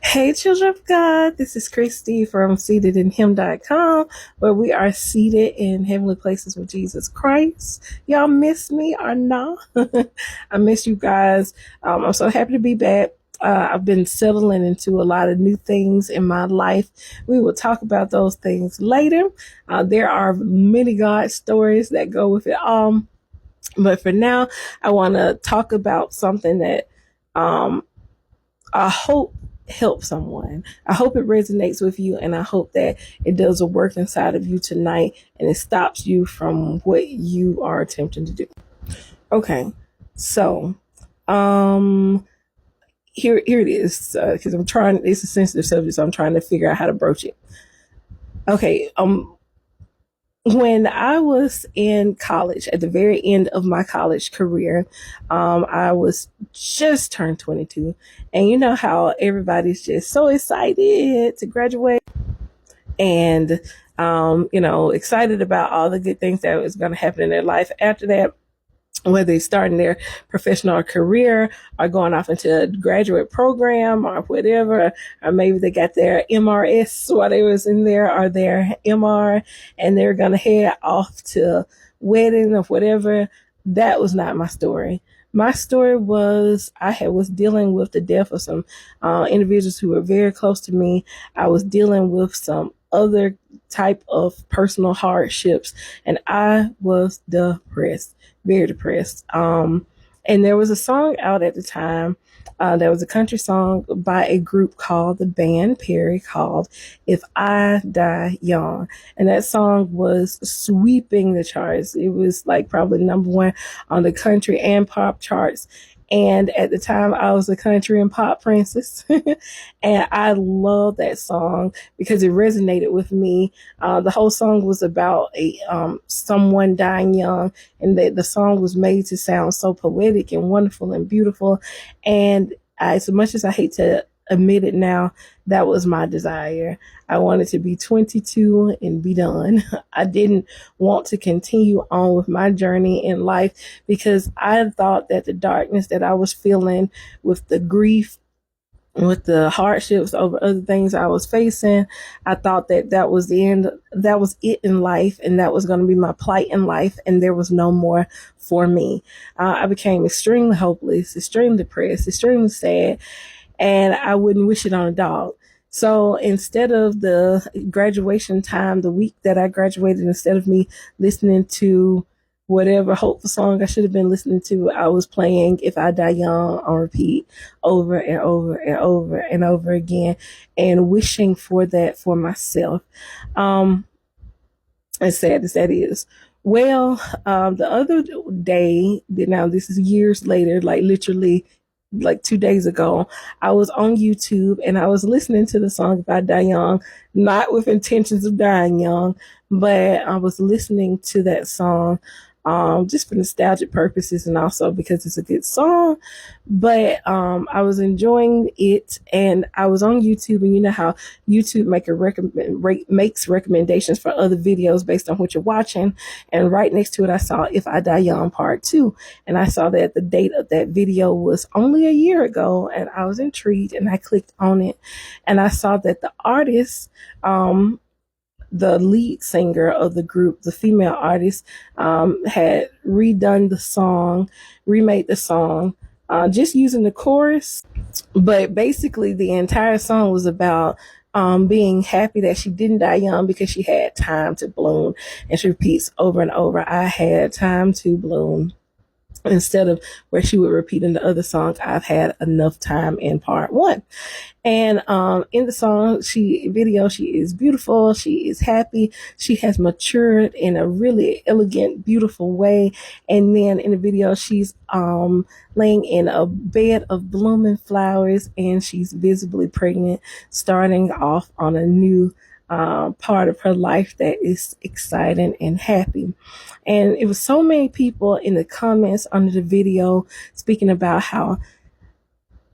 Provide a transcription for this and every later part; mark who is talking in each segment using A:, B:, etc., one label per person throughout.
A: Hey, children of God, this is Christy from seatedinhim.com, where we are seated in heavenly places with Jesus Christ. Y'all miss me or not? I miss you guys. I'm so happy to be back. I've been settling into a lot of new things in my life. We will talk about those things later. There are many God stories that go with it all. But for now, I want to talk about something that I hope helps someone. I hope it resonates with you, and I hope that it does a work inside of you tonight and it stops you from what you are attempting to do. Okay, so here it is, because I'm trying. It's a sensitive subject, so I'm trying to figure out how to broach it. Okay, when I was in college, at the very end of my college career, I was just turned 22. And you know how everybody's just so excited to graduate and, excited about all the good things that was going to happen in their life after that, whether they're starting their professional career or going off into a graduate program or whatever, or maybe they got their MRS while they was in there or their MR and they're going to head off to wedding or whatever. That was not my story. My story was was dealing with the death of some individuals who were very close to me. I was dealing with some other type of personal hardships, and I was depressed, very depressed. And there was a song out at the time. There was a country song by a group called the Band Perry called If I Die Young. And that song was sweeping the charts. It was like probably number one on the country and pop charts. And at the time, I was a country and pop princess. And I loved that song because it resonated with me. The whole song was about someone dying young, and the song was made to sound so poetic and wonderful and beautiful. And as much as I hate to admit it now, that was my desire. I wanted to be 22 and be done. I didn't want to continue on with my journey in life because I thought that the darkness that I was feeling with the grief, with the hardships over other things I was facing, I thought that that was the end. That was it in life, and that was going to be my plight in life, and there was no more for me. I became extremely hopeless, extremely depressed, extremely sad, and I wouldn't wish it on a dog. So instead of the graduation time, the week that I graduated, instead of me listening to whatever hopeful song I should have been listening to, I was playing If I Die Young on repeat over and over and over and over again and wishing for that for myself. As sad as that is. Well, the other day, now this is years later, like literally like 2 days ago, I was on YouTube and I was listening to the song If I Die Young, not with intentions of dying young, but I was listening to that song just for nostalgic purposes and also because it's a good song. But I was enjoying it, and I was on YouTube, and you know how YouTube makes recommendations for other videos based on what you're watching. And right next to it, I saw If I Die Young Part 2. And I saw that the date of that video was only a year ago, and I was intrigued and I clicked on it. And I saw that the artist, the lead singer of the group, the female artist, had redone the song, remade the song, just using the chorus. But basically, the entire song was about being happy that she didn't die young because she had time to bloom. And she repeats over and over, I had time to bloom. Instead of where she would repeat in the other songs, I've had enough time in part one. And in the song, she is beautiful. She is happy. She has matured in a really elegant, beautiful way. And then in the video, she's laying in a bed of blooming flowers, and she's visibly pregnant, starting off on a new part of her life that is exciting and happy. And it was so many people in the comments under the video speaking about how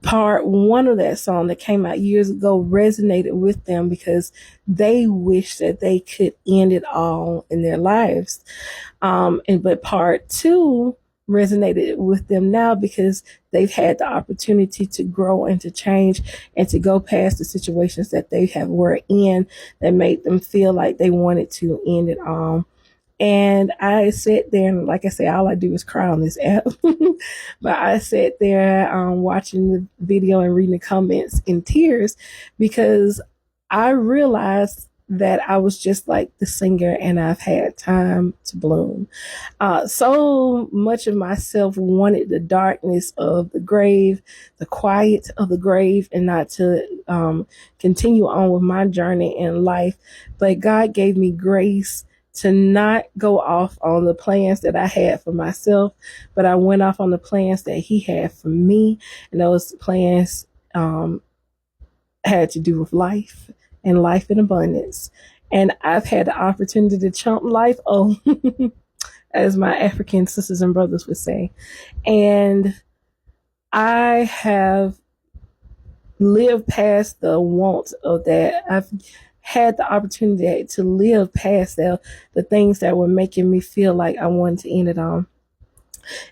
A: part one of that song that came out years ago resonated with them because they wish that they could end it all in their lives. But part two resonated with them now because they've had the opportunity to grow and to change and to go past the situations that they have were in that made them feel like they wanted to end it all. And I sat there, and like I say, all I do is cry on this app. But I sat there watching the video and reading the comments in tears because I realized that I was just like the singer and I've had time to bloom. So much of myself wanted the darkness of the grave, the quiet of the grave, and not to continue on with my journey in life. But God gave me grace to not go off on the plans that I had for myself, but I went off on the plans that He had for me. And those plans had to do with life and life in abundance. And I've had the opportunity to chump life, as my African sisters and brothers would say. And I have lived past the want of that. I've had the opportunity to live past the things that were making me feel like I wanted to end it all.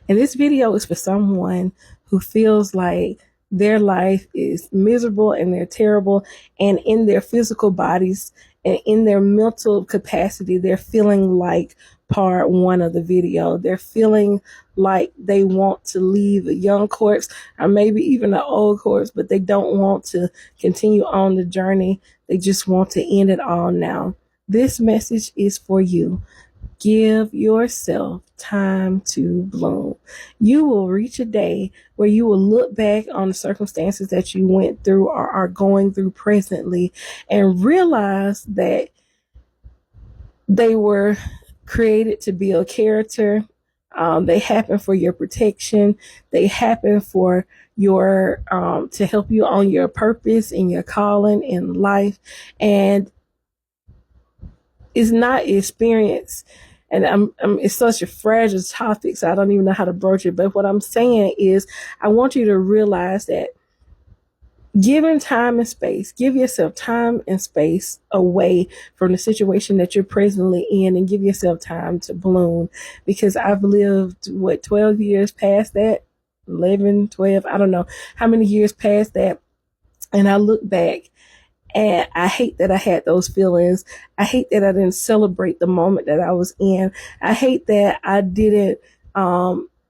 A: And this video is for someone who feels like their life is miserable and they're terrible, and in their physical bodies and in their mental capacity, they're feeling like part one of the video. They're feeling like they want to leave a young corpse or maybe even an old corpse, but they don't want to continue on the journey. They just want to end it all now. This message is for you. Give yourself time to bloom. You will reach a day where you will look back on the circumstances that you went through or are going through presently and realize that they were created to build character. They happen for your protection. They happen for your to help you on your purpose and your calling in life. And it's not experience. And it's such a fragile topic, so I don't even know how to broach it. But what I'm saying is, I want you to realize that given time and space, give yourself time and space away from the situation that you're presently in and give yourself time to bloom. Because I've lived, 12 years past that, 11, 12, I don't know how many years past that. And I look back and I hate that I had those feelings. I hate that I didn't celebrate the moment that I was in. I hate that I didn't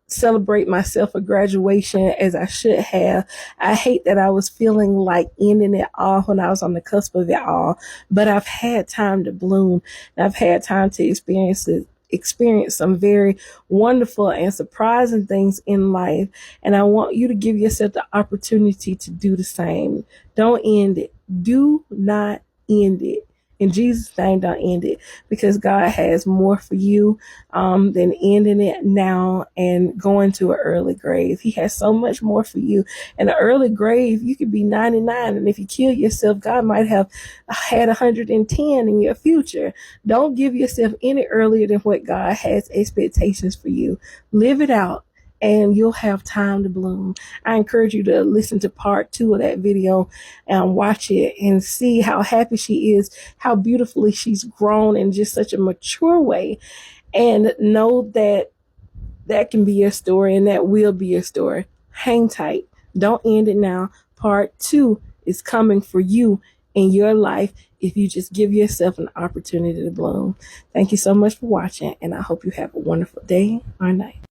A: celebrate myself a graduation as I should have. I hate that I was feeling like ending it all when I was on the cusp of it all. But I've had time to bloom. And I've had time to experience some very wonderful and surprising things in life. And I want you to give yourself the opportunity to do the same. Don't end it. Do not end it. In Jesus' name, don't end it, because God has more for you than ending it now and going to an early grave. He has so much more for you. In an early grave, you could be 99, and if you kill yourself, God might have had 110 in your future. Don't give yourself any earlier than what God has expectations for you. Live it out, and you'll have time to bloom. I encourage you to listen to part 2 of that video and watch it and see how happy she is, how beautifully she's grown in just such a mature way, and know that that can be your story and that will be your story. Hang tight. Don't end it now. Part 2 is coming for you in your life if you just give yourself an opportunity to bloom. Thank you so much for watching, and I hope you have a wonderful day or night.